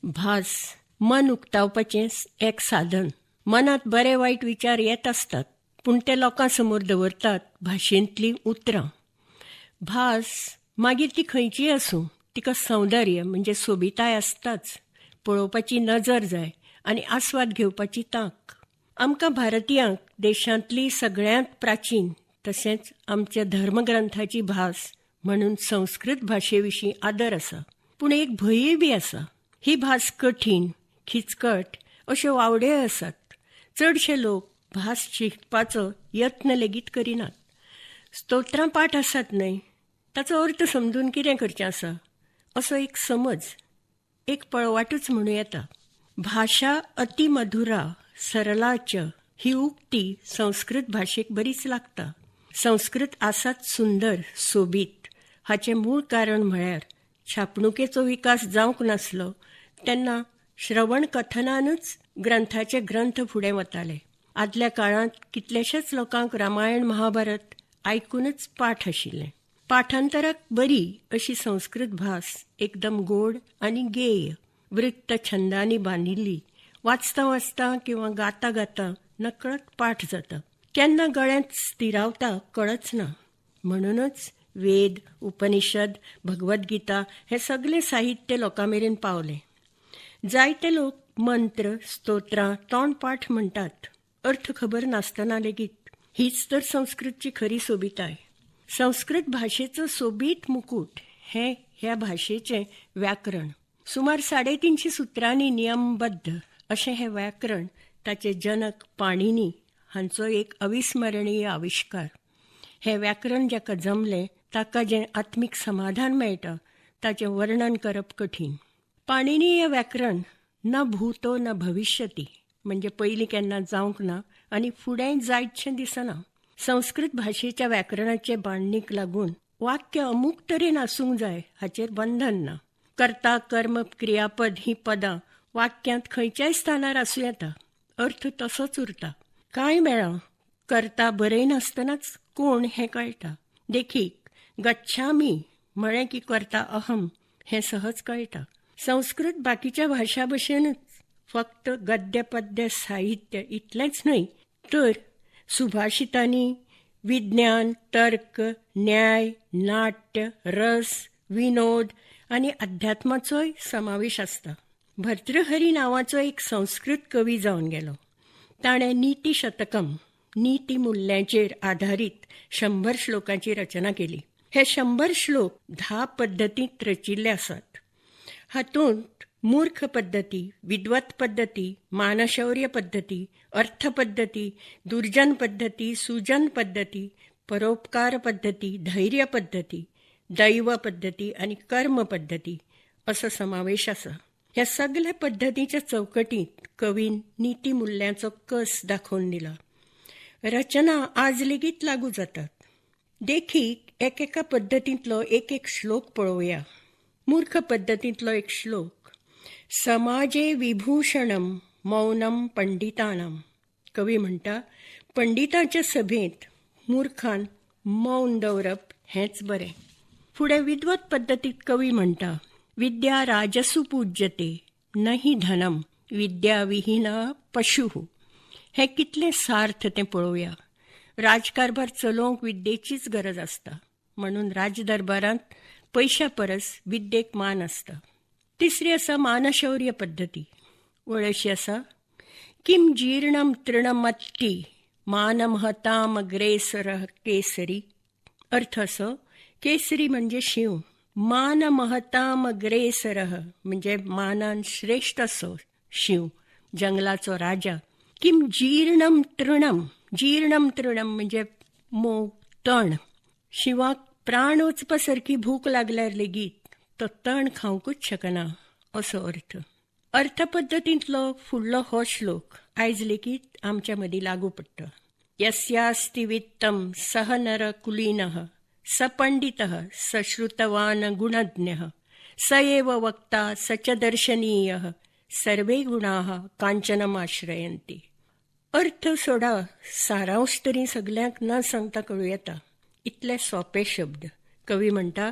भास मन उक्तावपाचें एक साधन. मनात बरे वाईट विचार येत असतात, पूण ते लोकांसमोर दवरतात भाशेंतलीं उतरां. भास मागीर ती खंयचीय आसूं, तिका सौंदर्य म्हणजे सोबिताय आसताच. पळोवपाची नजर जाय आनी आस्वाद घेवपाची तांक. आमकां भारतीयांक देशांतली सगळ्यांत प्राचीन तशेंच आमच्या धर्मग्रंथाची भास म्हणून संस्कृत भाशेविशीं आदर आसा. पूण एक भंयूय बी आसा. ही भास कठीण, खिचकट अश्यो वावड्योय आसात. चडशे लोक भास शिकपाचो यत्न लेगीत करिनात. स्तोत्रां पाठ आसात न्हय, ताचो अर्थ समजून कितें करचें आसा असो एक समज, एक पळवाटूच म्हणूं येता. भाषा अतिमधुरा सरलाच ही उक्ती संस्कृत भाशेक बरीच लागता. संस्कृत आसात सुंदर, सोबीत. हाचें मूळ कारण म्हळ्यार छापणुकेचो विकास जावंक नासलो तेन्ना श्रवण कथनानूच ग्रंथाचे ग्रंथ फुडें वताले. आदल्या काळांत कितलेशेच लोकांक रामायण महाभारत आयकूनच पाठ आशिल्ले. पाठांतराक बरी अशी संस्कृत भास एकदम गोड आनी गेय, वृत्त छंदांनी बांदिल्ली. वाचता वाचता किंवा गाता गाता नकळत पाठ जाता. केन्ना गळ्यांत स्थिरावता कळच ना. म्हणूनच वेद, उपनिषद, भगवद्गीता हे सगळे साहित्य लोकांमेरेन पावले. जायते लोक मंत्र, स्तोत्रां, तोंडपाठ म्हणटात, अर्थ खबर नासतना लेगीत. हीच तर संस्कृतची खरी सोबिताय. संस्कृत भाशेचो सोबीत मुकुट हें ह्या भाशेचें व्याकरण. सुमार 350 सुत्रांनी नियमबद्ध अशें हें व्याकरण. ताचे जनक पाणिनी हांचो एक अविस्मरणीय आविश्कार. हें व्याकरण जाका जमलें ताका जें आत्मीक समाधान मेळटा ताचें वर्णन करप कठीण. पाणिनीय व्याकरण न भूतो न भविष्यती म्हणजे पयलीं केन्ना जावंक ना आनी फुडेंय जायतशें दिसना. संस्कृत भाशेच्या व्याकरणाचे बांदणीक लागून वाक्य अमूक तरेन आसूंक जाय हाचेर बंधन ना. कर्ता, कर्म, क्रियापद ही पदां वाक्यांत खंयच्याय स्थानार आसूं येता, अर्थ तसोच उरता. कांय वेळा कर्ता बरयनासतनाच कोण हें कळटा. देखीक गच्छामी म्हळें की कर्ता अहम हें सहज कळटा. संस्कृत बाकीच्या भाशा भशेनूच फक्त गद्य पद्य साहित्य इतलेंच न्हय, तर सुभाषितांनी विज्ञान, तर्क, न्याय, नाट्य, रस, विनोद आनी अध्यात्माचोय समावेश आसता. भर्तृहरी नांवाचो एक संस्कृत कवी जावन गेलो. ताणें नीती शतकम, नीती मुल्यांचेर आधारीत 100 श्लोकांची रचना केली. हे 100 श्लोक 10 पद्दतींत रचिल्ले आसात. हातूंत मूर्ख पद्दती, विद्वत पद्दती, मानशौर्य पद्दती, अर्थ पद्दती, दुर्जन पद्दती, सुजन पद्दती, परोपकार पद्दती, धैर्य पद्दती, दैव पद्दती आनी कर्म पद्दती असो समावेश आसा. ह्या सगळ्या पद्दतीच्या चौकटींत कवीन नीती मुल्यांचो कस दाखोवन दिला. रचना आज लेगीत लागू जातात. देखीक एकेका पद्दतींतलो एक श्लोक पळोवया. मूर्ख पद्दतींतलो एक श्लोक. समाजे विभूषणम मौनम पंडितानाम. कवी म्हणटा, पंडितांच्या सभेंत मूर्खान मौन दवरप हेंच बरें. फुडें विद्वत पद्दतींत कवी म्हणटा, विद्या राजसु पूज्यते नहि धनम विद्या विहीना पशुः. हें कितलें सार्थ तें पळोवया. राजकारभार चलोवंक विद्येचीच गरज आसता, म्हणून राजदरबारांत पयशा परस विद्येक मान आसता. तिसरी आसा मानशौर्य पद्दती. वळशी आसा, किम जीर्णम तृणमत्ती मानमहताम अग्रेसरः केसरी. अर्थ असो, केसरी म्हणजे शिव, मानमहताम अग्रेसरः म्हणजे मानान श्रेष्ठ असो शिव, जंगलाचो राजा. किम जीर्णम तृणम, जीर्णम तृणम म्हणजे मोग, तण. शिवाक प्राण वचपा सारकी भूक लागल्यार लेगीत तो तण खावंकूच शकना असो अर्थ. अर्थ पद्दतींतलो फुडलो हो श्लोक आयज लेगीत आमच्या मदीं लागू पडटा. यस्यास्ति वित्तं सह नर कुलीनः स पंडितः स श्रुतवान गुणज्ञः स एव वक्ता स च दर्शनीयः सर्वे गुणाः कांचनमाश्रयन्ति. अर्थ सोडा, सारांश तरी सगळ्यांक न सांगता कळूं येता. इतले सोपे शब्द. कवी म्हणटा,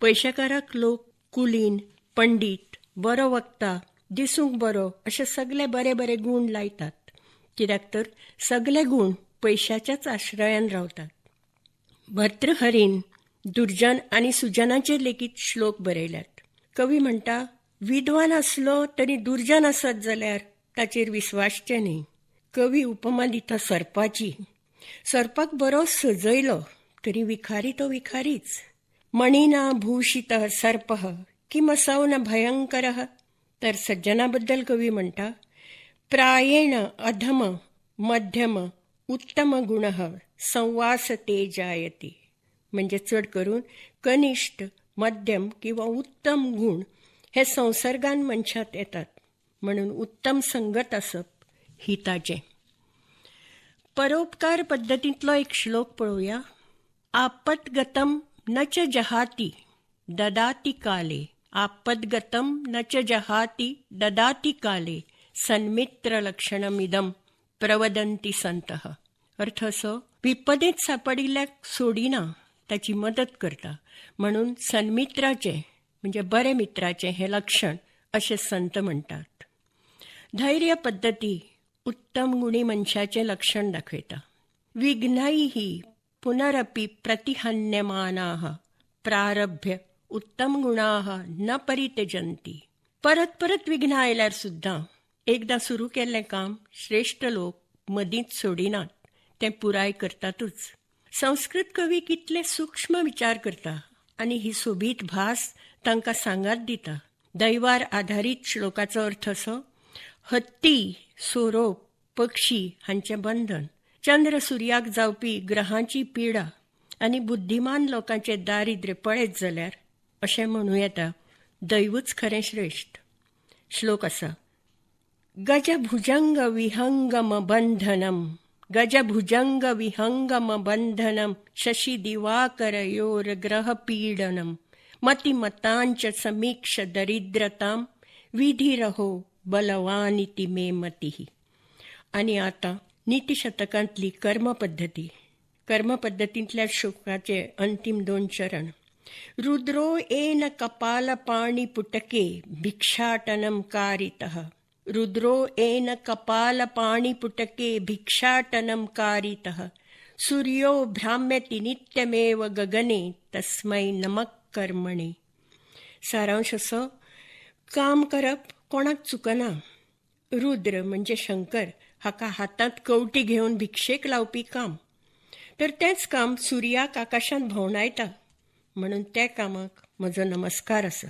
पयशाकाराक लोक कुलीन, पंडीत, बरो वक्ता दिसूंक बरो अशे सगळे बरे बरे गूण लायतात. कित्याक तर सगळे गूण पयशाच्याच आश्रयान रावतात. भर्तृहरीन दुर्जन आनी सुजनाचेर लेगीत श्लोक बरयल्यात. कवी म्हणटा, विद्वान असलो तरी दुर्जन आसत जाल्यार ताचेर विस्वासचें न्ही. कवी उपमा दिता सर्पाची. सर्पाक बरो सजयलो तरी विखारी तो विखारीच. मणिना भूषितः सर्पः किमसौ न भयंकरः. तर सज्जना बद्दल कवी म्हणटा, प्रायेण अधम मध्यम उत्तम गुणः संवासते जायते. म्हणजे चढ करून कनिष्ठ, मध्यम किंवा उत्तम गुण हे संसर्गान मनशात येतात. म्हणून उत्तम संगत असप हिताचे. परोपकार पद्धतीतलो एक श्लोक पळोवया. आपद्गतम न च जहाती ददाती काले. आपद्गतम न च जहाती ददाती काले सन्मित्र लक्षणमिदम प्रवदंती संतः. अर्थ असो, विपदेत सापडिल्ल्याक सोडिना, त्याची मदत करता. म्हणून सन्मित्राचे म्हणजे बरे मित्राचे हे लक्षण असे संत म्हणतात. धैर्य पद्धती उत्तम गुणी मनशाचे लक्षण दाखयता. विघ्नैः पुनरपि प्रतिहन्यमानाः प्रारभ्य उत्तम गुणाः न परित्यजन्ति. परत परत विघ्न आयल्यार सुद्धा एकदा सुरू केल्लें काम श्रेष्ठ लोक मदींच सोडिनात, ते पुराय करतातच. संस्कृत कवी कितले सूक्ष्म विचार करता आनी ही सोबीत भास तांकां सांगात दिता. दैवार आधारीत श्लोकाचो अर्थ असो, हत्ती, सोरोप, पक्षी हांचें बंधन, चंद्र सुर्याक जावपी ग्रहांची पिडा आनी बुद्धिमान लोकांचे दारिद्र्य पळयत जाल्यार अशें म्हणूं येता, दैवूच खरें श्रेष्ठ. श्लोक असा, गजभुजंग विहंगम बंधनम गजभुजंग विहंगम बंधनम शशि दिवाकरयोर ग्रह पीडनम मतिमतांच समीक्ष दरिद्रताम विधिरहो बलवानिति मे मतिः. आणि आता नीतिशतकांतली कर्मपद्धती. कर्मपद्धतींतल्या श्लोकाचे अंतिम 2 चरण. रुद्रो एन कपालपाणि पुटके भिक्षाटनम कारितः. रुद्रो एन कपालपाणि पुटके भिक्षाटनम कारितः. सूर्यो भ्राम्यति नित्यमेव गगने तस्मै नमः कर्मणे. सारांश असो, काम करप कोणाक चुकना. रुद्र म्हणजे शंकर हाका हातांत कवटी घेवन भिक्षेक लावपी काम. तर तेंच काम सुर्याक आकाशांत भोंवडायता. म्हणून त्या कामाक म्हजो नमस्कार आसा.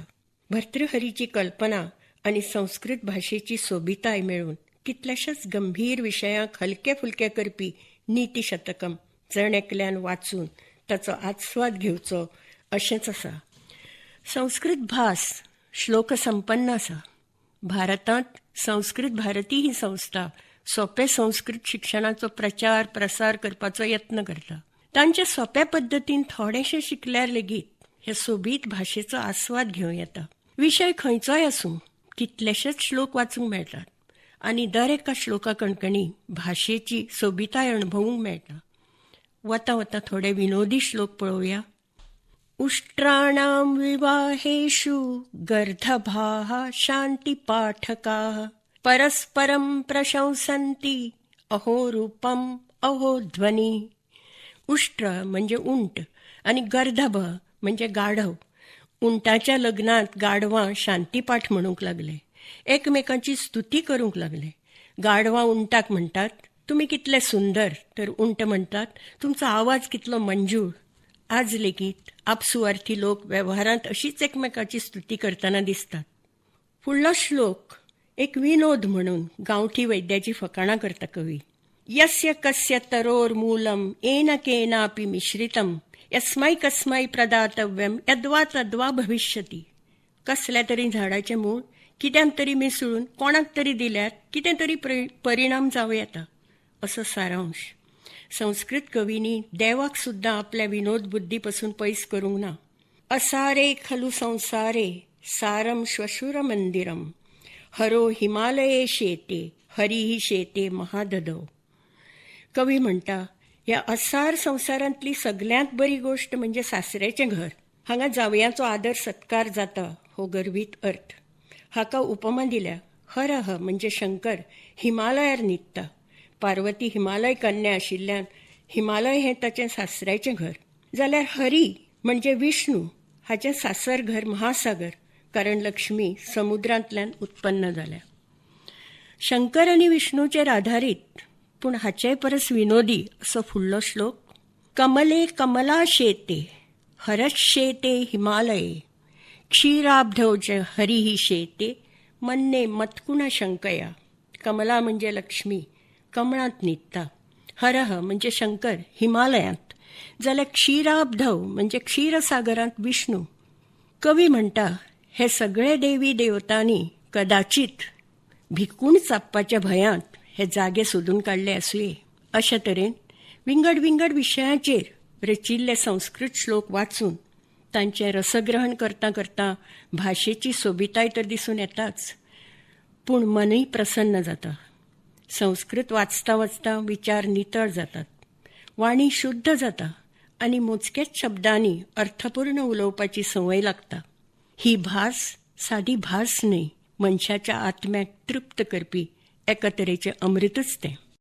भर्तृहरीची कल्पना आनी संस्कृत भाशेची सोबिताय मेळून कितल्याशाच गंभीर विशयांक हलके फुलके करपी नीतिशतकम जण एकल्यान वाचून ताचो आस्वाद घेवचो अशेंच आसा. संस्कृत भास श्लोक संपन्न आसा. भारतांत संस्कृत भारती ही संस्था सोपे संस्कृत शिक्षणाचो प्रचार प्रसार करपाचो यत्न करता. तांचे सोप्या पद्दतीन थोडेशे शिकल्यार लेगीत हे सोबीत भाशेचो आस्वाद घेवं येता. विशय खंयचोय आसूं, कितलेशेच श्लोक वाचूंक मेळटात आनी दर एका श्लोका कणकणी भाशेची सोबिताय अणभवूंक मेळटा. वता वता थोडे विनोदी श्लोक पळोवया. उष्ट्राणां विवाहेषु गर्धभाः शान्तिपाठकाः परस्परं प्रशंसन्ति अहो रूपम अहो ध्वनी. उष्ट्र म्हणजे उंट आणि गर्धभ म्हणजे गाढव. उंटाच्या लग्नात गाढवां शांतीपाठ म्हणूंक लागले, एकमेकांची स्तुती करूंक लागले. गाढवां उंटाक म्हणटात, तुम्ही कितले सुंदर. तर उंट म्हणटात, तुमचो आवाज कितलो मंजूळ. आज लेगीत आपसुवार्थी लोक व्यवहारांत अशीच एकमेकाची स्तुती करतना दिसतात. फुडलो श्लोक एक विनोद म्हणून गांवठी वैद्याची फकाणां करता कवी. यस्य कस्य तरोर मूलम येन केनापि मिश्रितम यस्मै कस्मै प्रदातव्यम यद्वा तद्वा भविष्यति. कसल्या तरी झाडाचें मूळ कित्यान तरी मिसळून कोणाक तरी दिल्यार कितें तरी परिणाम जावं येता, असो सारांश. संस्कृत कवींनी देवाक सुद्दां आपल्या विनोद बुद्धी पासून पयस करूंक ना. असारे खलु संसारे सारम श्वशुर मंदिरम हरो हिमालये शेते हरिही शेते महाददव. कवी म्हणटा, ह्या असार संसारांतली सगळ्यांत बरी गोष्ट म्हणजे सासऱ्याचें घर. हांगा जावयाचो आदर सत्कार जाता हो गर्वीत अर्थ. हाका उपमा दिल्या हरह म्हणजे शंकर हिमालयार न्हिदता. पार्वती हिमालय कन्या आशिल्ल्यान हिमालय हें ताचें सासऱ्याचें घर. जाल्यार हरी म्हणजे विष्णू हाचें सासर घर महासागर, कारण लक्ष्मी समुद्रांतल्यान उत्पन्न जाल्या. शंकर आनी विष्णूचेर आधारीत पूण हाचे परस विनोदी असो फुडलो श्लोक. कमले कमला शेते हरशेते हिमालये क्षीराब्धौ च हरिहि शेते मन्ने मत्कुण शंकया. कमला म्हणजे लक्ष्मी, कमळांत न्हिदता. हरह म्हणजे शंकर हिमालयांत, जाल्यार क्षीराब्धौ म्हणजे क्षीरसागरांत विष्णू. कवी म्हणटा, हे सगळे देवी देवतांनी कदाचित भिकूण चापपाच्या भयांत हे जागे सोदून काडले आसुये. अशा तरेन विंगड विंगड विशयांचेर रचिल्ले संस्कृत श्लोक वाचून तांचें रसग्रहण करता करता भाशेची सोबिताय तर दिसून येताच, पूण मनय प्रसन्न जाता. संस्कृत वाचता वाचता विचार नितळ जातात, वाणी शुद्ध जाता आनी मोजकेच शब्दांनी अर्थपूर्ण उलोवपाची संवय लागता. ही भास सादी भास न्हय, मनशाच्या आत्म्याक तृप्त करपी एका तरेचें अमृतच तें.